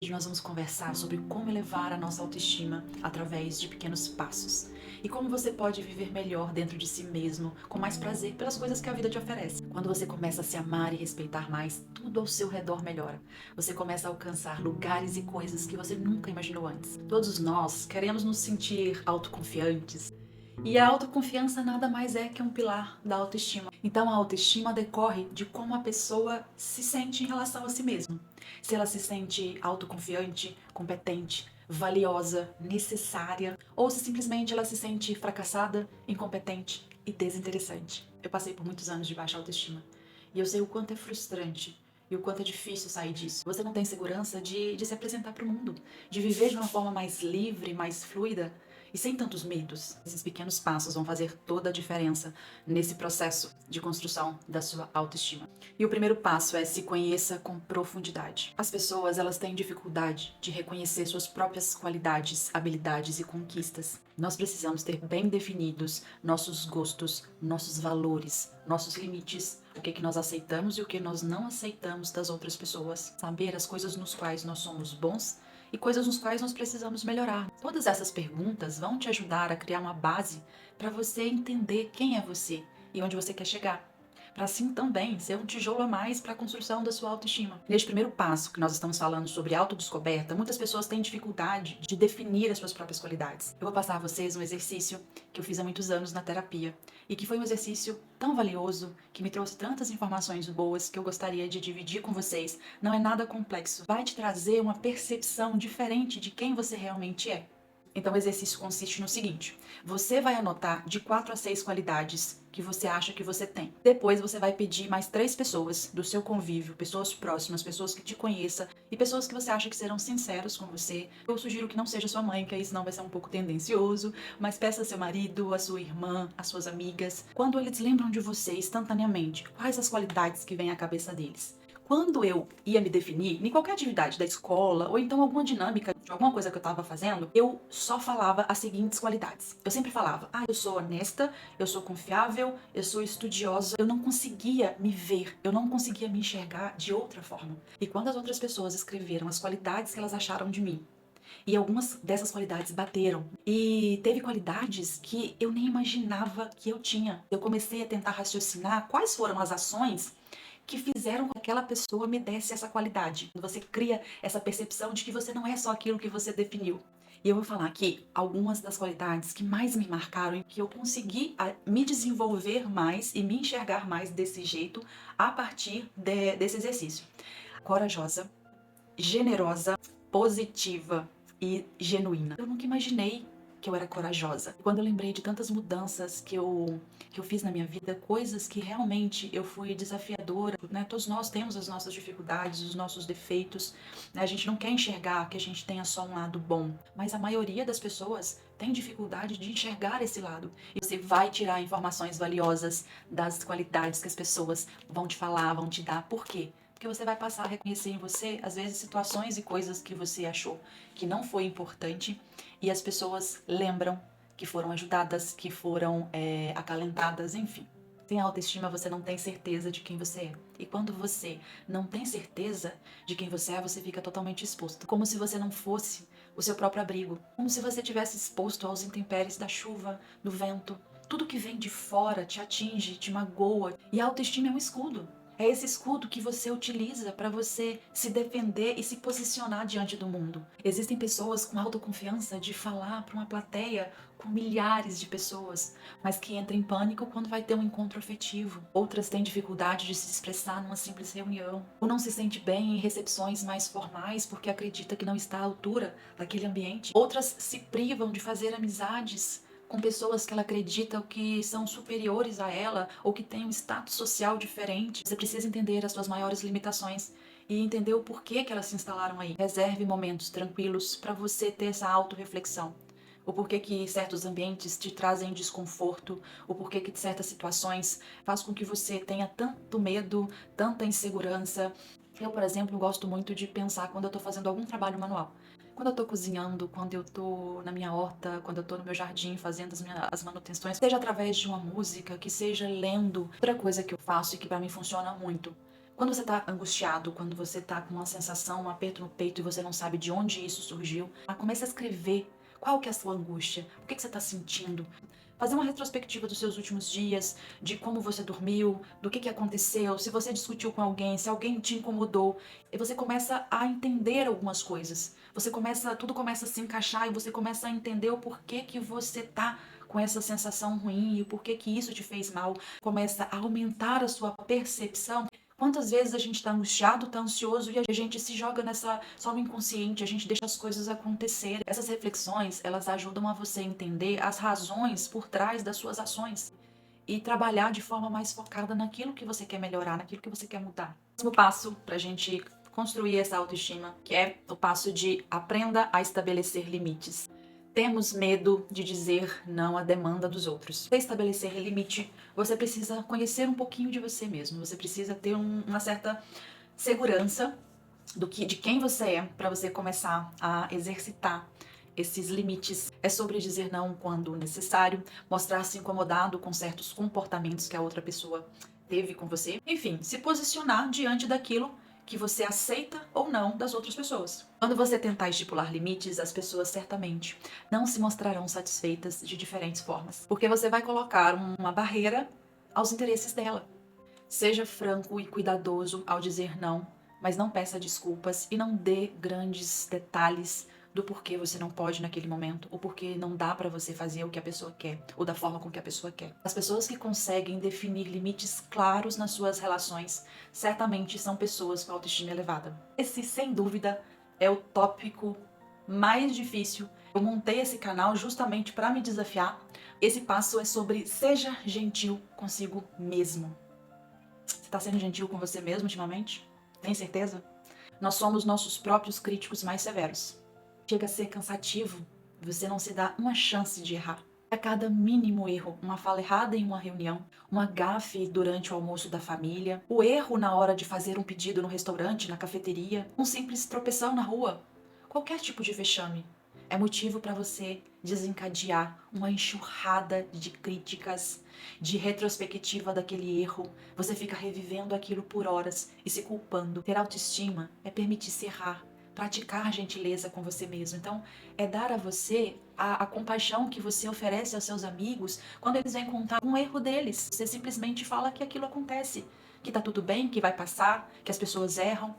Hoje nós vamos conversar sobre como elevar a nossa autoestima através de pequenos passos e como você pode viver melhor dentro de si mesmo, com mais prazer pelas coisas que a vida te oferece. Quando você começa a se amar e respeitar mais, tudo ao seu redor melhora. Você começa a alcançar lugares e coisas que você nunca imaginou antes. Todos nós queremos nos sentir autoconfiantes, e a autoconfiança nada mais é que um pilar da autoestima. Então a autoestima decorre de como a pessoa se sente em relação a si mesma. Se ela se sente autoconfiante, competente, valiosa, necessária, ou se simplesmente ela se sente fracassada, incompetente e desinteressante. Eu passei por muitos anos de baixa autoestima e eu sei o quanto é frustrante e o quanto é difícil sair disso. Você não tem segurança de se apresentar para o mundo, de viver de uma forma mais livre, mais fluida e sem tantos medos. Esses pequenos passos vão fazer toda a diferença nesse processo de construção da sua autoestima. E o primeiro passo é se conheça com profundidade. As pessoas, elas têm dificuldade de reconhecer suas próprias qualidades, habilidades e conquistas. Nós precisamos ter bem definidos nossos gostos, nossos valores, nossos limites, o que nós aceitamos e o que nós não aceitamos das outras pessoas. Saber as coisas nos quais nós somos bons e coisas nos quais nós precisamos melhorar. Todas essas perguntas vão te ajudar a criar uma base para você entender quem é você e onde você quer chegar, para assim também ser um tijolo a mais para a construção da sua autoestima. Neste primeiro passo que nós estamos falando sobre autodescoberta, muitas pessoas têm dificuldade de definir as suas próprias qualidades. Eu vou passar a vocês um exercício que eu fiz há muitos anos na terapia e que foi um exercício tão valioso, que me trouxe tantas informações boas que eu gostaria de dividir com vocês. Não é nada complexo, vai te trazer uma percepção diferente de quem você realmente é. Então o exercício consiste no seguinte: você vai anotar de 4 a 6 qualidades que você acha que você tem. Depois você vai pedir mais 3 pessoas do seu convívio, pessoas próximas, pessoas que te conheçam e pessoas que você acha que serão sinceros com você. Eu sugiro que não seja sua mãe, que aí senão vai ser um pouco tendencioso, mas peça seu marido, a sua irmã, as suas amigas. Quando eles lembram de você instantaneamente, quais as qualidades que vêm à cabeça deles? Quando eu ia me definir, em qualquer atividade da escola, ou então alguma dinâmica de alguma coisa que eu estava fazendo, eu só falava as seguintes qualidades. Eu sempre falava, eu sou honesta, eu sou confiável, eu sou estudiosa. Eu não conseguia me ver, eu não conseguia me enxergar de outra forma. E quando as outras pessoas escreveram as qualidades que elas acharam de mim, e algumas dessas qualidades bateram. E teve qualidades que eu nem imaginava que eu tinha. Eu comecei a tentar raciocinar quais foram as ações que fizeram com que aquela pessoa me desse essa qualidade. Você cria essa percepção de que você não é só aquilo que você definiu. E eu vou falar aqui algumas das qualidades que mais me marcaram e que eu consegui me desenvolver mais e me enxergar mais desse jeito a partir desse exercício. Corajosa, generosa, positiva e genuína. Eu nunca imaginei que eu era corajosa. Quando eu lembrei de tantas mudanças que eu fiz na minha vida, coisas que realmente eu fui desafiadora, né? Todos nós temos as nossas dificuldades, os nossos defeitos, né? A gente não quer enxergar que a gente tenha só um lado bom, mas a maioria das pessoas tem dificuldade de enxergar esse lado. E você vai tirar informações valiosas das qualidades que as pessoas vão te falar, vão te dar. Por quê? Porque você vai passar a reconhecer em você, às vezes, situações e coisas que você achou que não foi importante e as pessoas lembram que foram ajudadas, que foram acalentadas, enfim. Sem autoestima, você não tem certeza de quem você é. E quando você não tem certeza de quem você é, você fica totalmente exposto. Como se você não fosse o seu próprio abrigo. Como se você tivesse exposto aos intempéries da chuva, do vento. Tudo que vem de fora te atinge, te magoa. E a autoestima é um escudo. É esse escudo que você utiliza para você se defender e se posicionar diante do mundo. Existem pessoas com autoconfiança de falar para uma plateia com milhares de pessoas, mas que entram em pânico quando vai ter um encontro afetivo. Outras têm dificuldade de se expressar numa simples reunião. Ou não se sente bem em recepções mais formais porque acredita que não está à altura daquele ambiente. Outras se privam de fazer amizades com pessoas que ela acredita que são superiores a ela ou que têm um status social diferente. Você precisa entender as suas maiores limitações e entender o porquê que elas se instalaram aí. Reserve momentos tranquilos para você ter essa autorreflexão. O porquê que certos ambientes te trazem desconforto, o porquê que certas situações faz com que você tenha tanto medo, tanta insegurança. Eu, por exemplo, gosto muito de pensar quando eu estou fazendo algum trabalho manual. Quando eu tô cozinhando, quando eu tô na minha horta, quando eu tô no meu jardim fazendo as manutenções, seja através de uma música, que seja lendo. Outra coisa que eu faço e que pra mim funciona muito, Quando você tá angustiado, quando você tá com uma sensação, um aperto no peito e você não sabe de onde isso surgiu, comece a escrever qual que é a sua angústia, o que que você tá sentindo. Fazer uma retrospectiva dos seus últimos dias, de como você dormiu, do que aconteceu, se você discutiu com alguém, se alguém te incomodou. E você começa a entender algumas coisas. Tudo começa a se encaixar e você começa a entender o porquê que você tá com essa sensação ruim e o porquê que isso te fez mal. Começa a aumentar a sua percepção. Quantas vezes a gente está angustiado, está ansioso e a gente se joga só no inconsciente, a gente deixa as coisas acontecerem. Essas reflexões, elas ajudam a você entender as razões por trás das suas ações e trabalhar de forma mais focada naquilo que você quer melhorar, naquilo que você quer mudar. O próximo passo para a gente construir essa autoestima, que é o passo de aprenda a estabelecer limites. Temos medo de dizer não à demanda dos outros. Para estabelecer limite, você precisa conhecer um pouquinho de você mesmo. Você precisa ter uma certa segurança de quem você é para você começar a exercitar esses limites. É sobre dizer não quando necessário, mostrar-se incomodado com certos comportamentos que a outra pessoa teve com você. Enfim, se posicionar diante daquilo que você aceita ou não das outras pessoas. Quando você tentar estipular limites, as pessoas certamente não se mostrarão satisfeitas de diferentes formas, porque você vai colocar uma barreira aos interesses dela. Seja franco e cuidadoso ao dizer não, mas não peça desculpas e não dê grandes detalhes do porquê você não pode naquele momento, ou porquê não dá pra você fazer o que a pessoa quer, ou da forma com que a pessoa quer. As pessoas que conseguem definir limites claros nas suas relações, certamente são pessoas com autoestima elevada. Esse, sem dúvida, é o tópico mais difícil. Eu montei esse canal justamente para me desafiar. Esse passo é sobre seja gentil consigo mesmo. Você tá sendo gentil com você mesmo ultimamente? Tem certeza? Nós somos nossos próprios críticos mais severos. Chega a ser cansativo, você não se dá uma chance de errar. A cada mínimo erro, uma fala errada em uma reunião, uma gafe durante o almoço da família, o erro na hora de fazer um pedido no restaurante, na cafeteria, um simples tropeção na rua, qualquer tipo de vexame, é motivo para você desencadear uma enxurrada de críticas, de retrospectiva daquele erro. Você fica revivendo aquilo por horas e se culpando. Ter autoestima é permitir-se errar, praticar gentileza com você mesmo. Então, é dar a você a compaixão que você oferece aos seus amigos quando eles vêm contar um erro deles. Você simplesmente fala que aquilo acontece, que tá tudo bem, que vai passar, que as pessoas erram.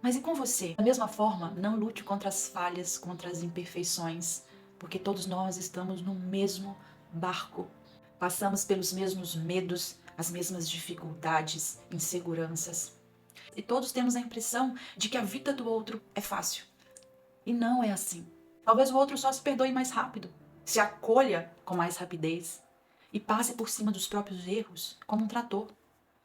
Mas e com você? Da mesma forma, não lute contra as falhas, contra as imperfeições, porque todos nós estamos no mesmo barco. Passamos pelos mesmos medos, as mesmas dificuldades, inseguranças. E todos temos a impressão de que a vida do outro é fácil. E não é assim. Talvez o outro só se perdoe mais rápido, se acolha com mais rapidez e passe por cima dos próprios erros como um trator,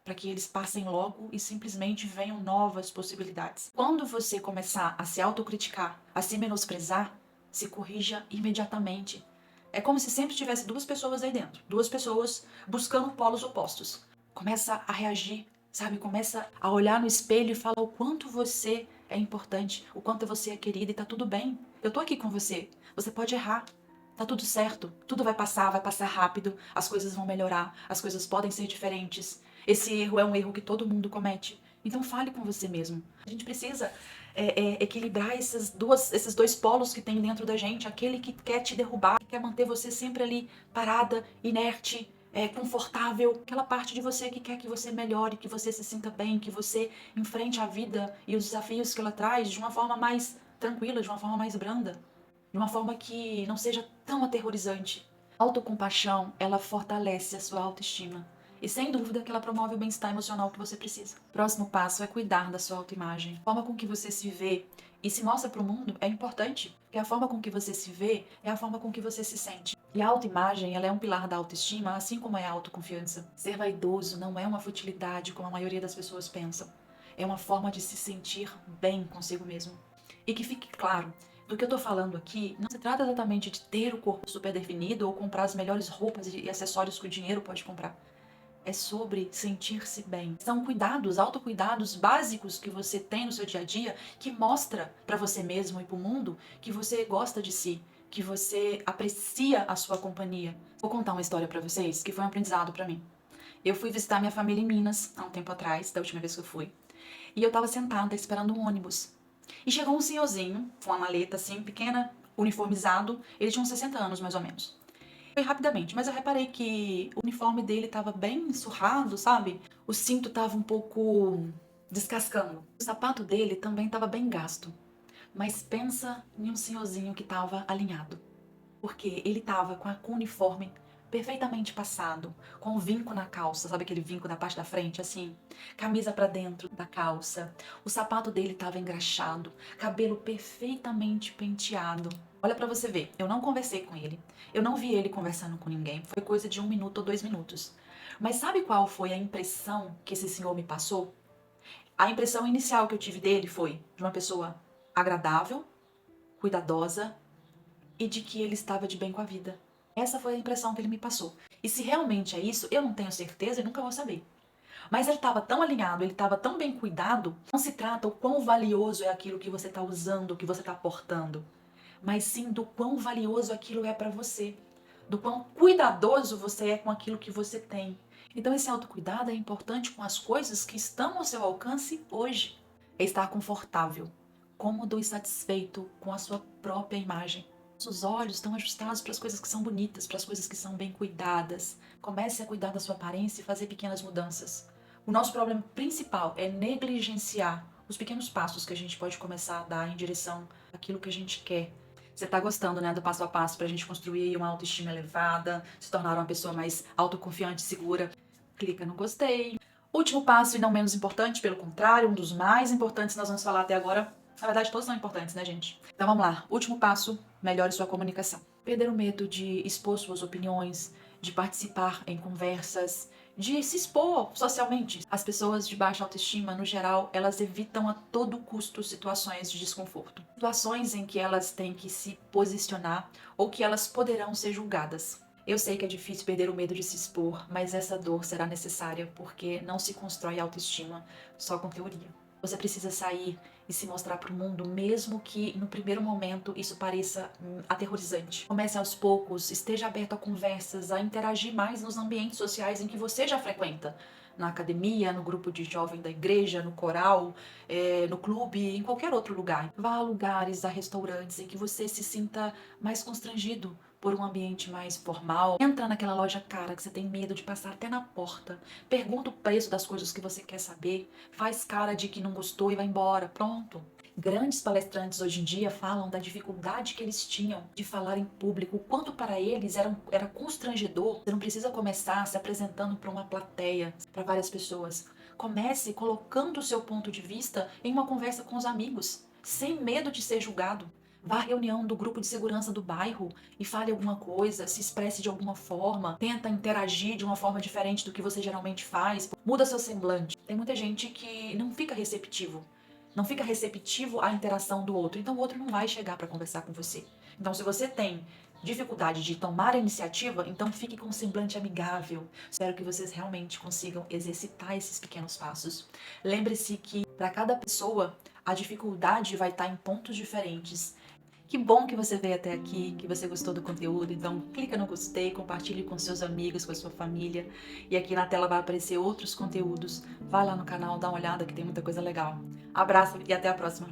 para que eles passem logo e simplesmente venham novas possibilidades. Quando você começar a se autocriticar, a se menosprezar, se corrija imediatamente. É como se sempre tivesse duas pessoas aí dentro, duas pessoas buscando polos opostos. Começa a reagir, sabe? Começa a olhar no espelho e falar o quanto você é importante, o quanto você é querida e tá tudo bem. Eu tô aqui com você. Você pode errar. Tá tudo certo. Tudo vai passar rápido, as coisas vão melhorar, as coisas podem ser diferentes. Esse erro é um erro que todo mundo comete. Então fale com você mesmo. A gente precisa equilibrar esses dois polos que tem dentro da gente. Aquele que quer te derrubar, que quer manter você sempre ali parada, inerte, confortável. Aquela parte de você que quer que você melhore, que você se sinta bem, que você enfrente a vida e os desafios que ela traz de uma forma mais tranquila, de uma forma mais branda, de uma forma que não seja tão aterrorizante. A autocompaixão, ela fortalece a sua autoestima. E sem dúvida que ela promove o bem-estar emocional que você precisa. O próximo passo é cuidar da sua autoimagem. A forma com que você se vê e se mostra para o mundo é importante, porque a forma com que você se vê é a forma com que você se sente. E a autoimagem, ela é um pilar da autoestima, assim como é a autoconfiança. Ser vaidoso não é uma futilidade como a maioria das pessoas pensam. É uma forma de se sentir bem consigo mesmo. E que fique claro, do que eu tô falando aqui, não se trata exatamente de ter o corpo super definido ou comprar as melhores roupas e acessórios que o dinheiro pode comprar. É sobre sentir-se bem. São cuidados, autocuidados básicos que você tem no seu dia a dia que mostra para você mesmo e para o mundo que você gosta de si, que você aprecia a sua companhia. Vou contar uma história para vocês que foi um aprendizado para mim. Eu fui visitar minha família em Minas há um tempo atrás, da última vez que eu fui. E eu tava sentada esperando um ônibus. E chegou um senhorzinho, com uma maleta assim, pequena, uniformizado. Ele tinha uns 60 anos, mais ou menos. Foi rapidamente, mas eu reparei que o uniforme dele tava bem surrado, sabe? O cinto tava um pouco descascando. O sapato dele também tava bem gasto. Mas pensa em um senhorzinho que tava alinhado. Porque ele tava com o uniforme perfeitamente passado, com o vinco na calça, sabe aquele vinco na parte da frente, assim? Camisa pra dentro da calça. O sapato dele tava engraxado, cabelo perfeitamente penteado. Olha pra você ver, eu não conversei com ele, eu não vi ele conversando com ninguém, foi coisa de 1 minuto ou 2 minutos. Mas sabe qual foi a impressão que esse senhor me passou? A impressão inicial que eu tive dele foi de uma pessoa agradável, cuidadosa e de que ele estava de bem com a vida. Essa foi a impressão que ele me passou. E se realmente é isso, eu não tenho certeza e nunca vou saber. Mas ele estava tão alinhado, ele estava tão bem cuidado. Não se trata o quão valioso é aquilo que você está usando, o que você está portando, mas sim do quão valioso aquilo é para você, do quão cuidadoso você é com aquilo que você tem. Então esse autocuidado é importante com as coisas que estão ao seu alcance hoje. É estar confortável, cômodo e satisfeito com a sua própria imagem. Os olhos estão ajustados para as coisas que são bonitas, para as coisas que são bem cuidadas. Comece a cuidar da sua aparência e fazer pequenas mudanças. O nosso problema principal é negligenciar os pequenos passos que a gente pode começar a dar em direção àquilo que a gente quer. Você tá gostando, né, do passo a passo pra gente construir uma autoestima elevada, se tornar uma pessoa mais autoconfiante e segura? Clica no gostei. Último passo, e não menos importante, pelo contrário, um dos mais importantes que nós vamos falar até agora. Na verdade, todos são importantes, né, gente? Então vamos lá. Último passo, melhore sua comunicação. Perder o medo de expor suas opiniões, de participar em conversas, de se expor socialmente. As pessoas de baixa autoestima, no geral, elas evitam a todo custo situações de desconforto. Situações em que elas têm que se posicionar ou que elas poderão ser julgadas. Eu sei que é difícil perder o medo de se expor, mas essa dor será necessária porque não se constrói autoestima só com teoria. Você precisa sair e se mostrar para o mundo, mesmo que no primeiro momento isso pareça aterrorizante. Comece aos poucos, esteja aberto a conversas, a interagir mais nos ambientes sociais em que você já frequenta. Na academia, no grupo de jovem da igreja, no coral, no clube, em qualquer outro lugar. Vá a lugares, a restaurantes em que você se sinta mais constrangido por um ambiente mais formal. Entra naquela loja cara que você tem medo de passar até na porta. Pergunta o preço das coisas que você quer saber. Faz cara de que não gostou e vai embora. Pronto. Grandes palestrantes hoje em dia falam da dificuldade que eles tinham de falar em público, o quanto para eles era constrangedor. Você não precisa começar se apresentando para uma plateia, para várias pessoas. Comece colocando o seu ponto de vista em uma conversa com os amigos, sem medo de ser julgado. Vá à reunião do grupo de segurança do bairro e fale alguma coisa, se expresse de alguma forma, tenta interagir de uma forma diferente do que você geralmente faz, muda seu semblante. Tem muita gente que não fica receptivo à interação do outro, então o outro não vai chegar para conversar com você. Então se você tem dificuldade de tomar a iniciativa, então fique com um semblante amigável. Espero que vocês realmente consigam exercitar esses pequenos passos. Lembre-se que para cada pessoa a dificuldade vai estar em pontos diferentes. Que bom que você veio até aqui, que você gostou do conteúdo. Então, clica no gostei, compartilhe com seus amigos, com a sua família. E aqui na tela vai aparecer outros conteúdos. Vai lá no canal, dá uma olhada que tem muita coisa legal. Abraço e até a próxima.